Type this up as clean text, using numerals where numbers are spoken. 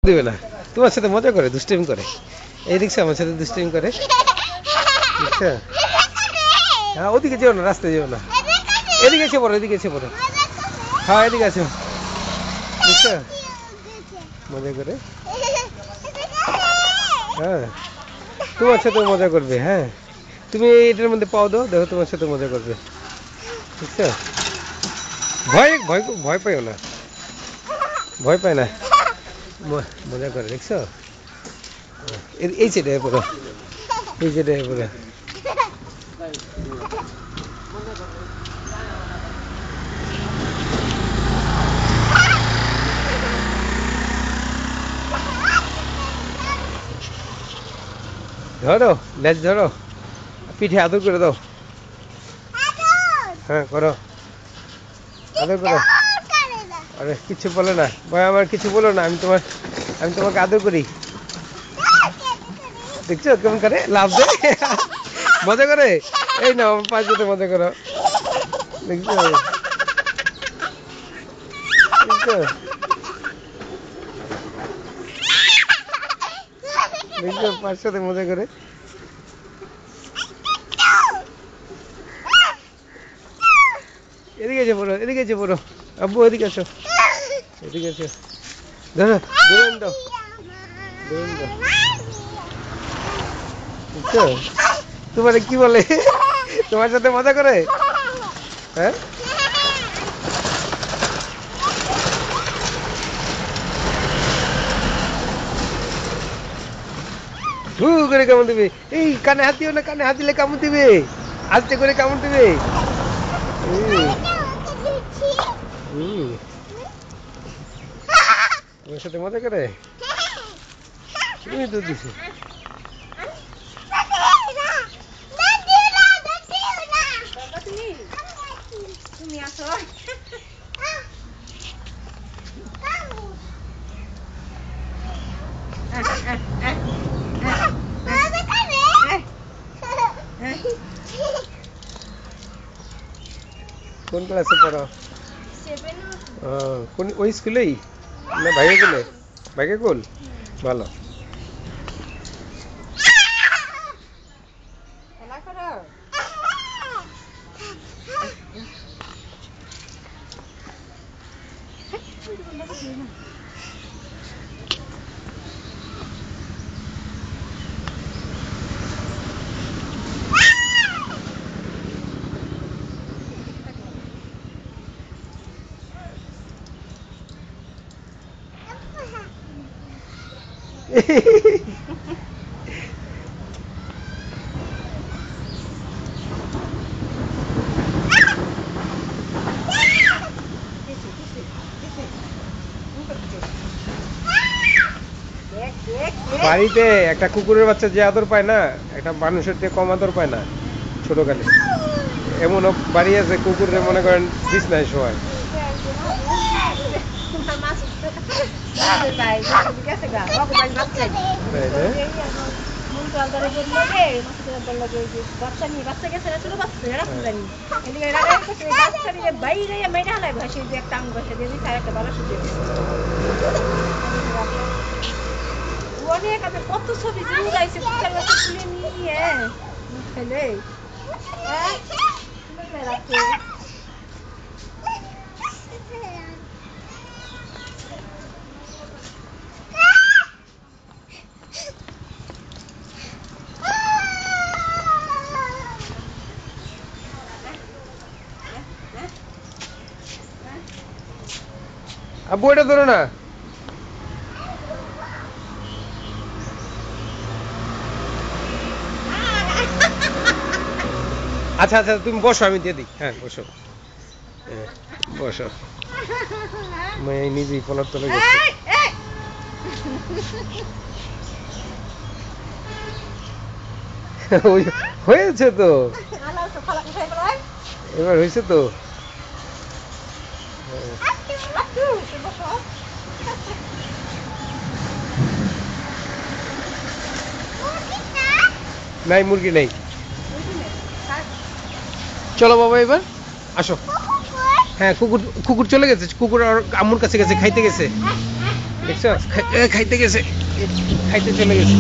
দিবে না, তোমার সাথে মজা করে, দুষ্টাইম করে। এই দেখছো আমার সাথে দুষ্টাইম করে, দেখছো? হ্যাঁ, ওদিকে যেও না, রাস্তায় যেও না, এদিকে এসে পড়ো, এদিকে এসে পড়ো। হ্যাঁ, এদিকে আছো, দেখছো মজা করে। হ্যাঁ, তোমার সাথে মজা করবে। হ্যাঁ, তুমি এটার মধ্যে পাও দাও, দেখো তোমার সাথে মজা করবে, বুঝছো? ভয় ভয় ভয় পাইও না, ভয় পায় না, মজা করে, দেখছো? এই সাইডে পুরো, এই সাইডে পুরো। ধরো, লেজ ধরো, পিঠে আদর করে দাও। হ্যাঁ, করো, আদর করো। আরে কিছু বলে না ভাই, আমার কিছু বলো না, আমি তোমাকে আদর করি। দেখছো কেমন করে লাভ দেয়, মজা করে। এই না আমার পাঁচ যেতে মজা করো, দেখছো? দেখছো, দেখছো পাঁচ সাথে মজা করে। এদিকে এসে পড়ো, এদিকে এসে পড়ো, আব্বু এদিকে আসো, এদিকে এসো, ধরো, ধরুন দাও, ধরুন দাও। বুঝছো তোমার কি বলে, তোমার সাথে মজা করে। হ্যাঁ, হু করে কামড় দিবে। এই কানে হাত দিও না, কানে হাত দিলে কামড় দিবে, আস্তে করে কামড় দিবে। তোমার সাথে মজা করে, তুমি তো দিছো। কোন ক্লাসে পড়ো? কোন ওই স্কুলেই না ভাইয়া কোলে? ভাইয়া কোল, ভালো। বাড়িতে একটা কুকুরের বাচ্চা যে আদর পায় না, একটা মানুষের থেকে কম আদর পায় না ছোটকালে। এমন বাড়ি আছে কুকুরের মনে করেন বিছনায় শোয়ায়। অনেক আছে, কত ছবি উড়াইছে তুলে নিয়ে ফেলে রাখছে। আব্বু এটা ধরো না। আচ্ছা আচ্ছা, তুমি বসো, আমি দিয়ে দিই। হ্যাঁ বসো, হ্যাঁ বসো। মেয়ে নিজেই পলার তলে গেছে। হয়েছে তো, এবার হয়েছে তো। নাই, মুরগি নেই। চলো বাবা এবার আসো। হ্যাঁ, কুকুর কুকুর চলে গেছে, কুকুর আর আম্মুর কাছে গেছে, খাইতে গেছে। দেখছো খাইতে গেছে, খাইতে চলে গেছে।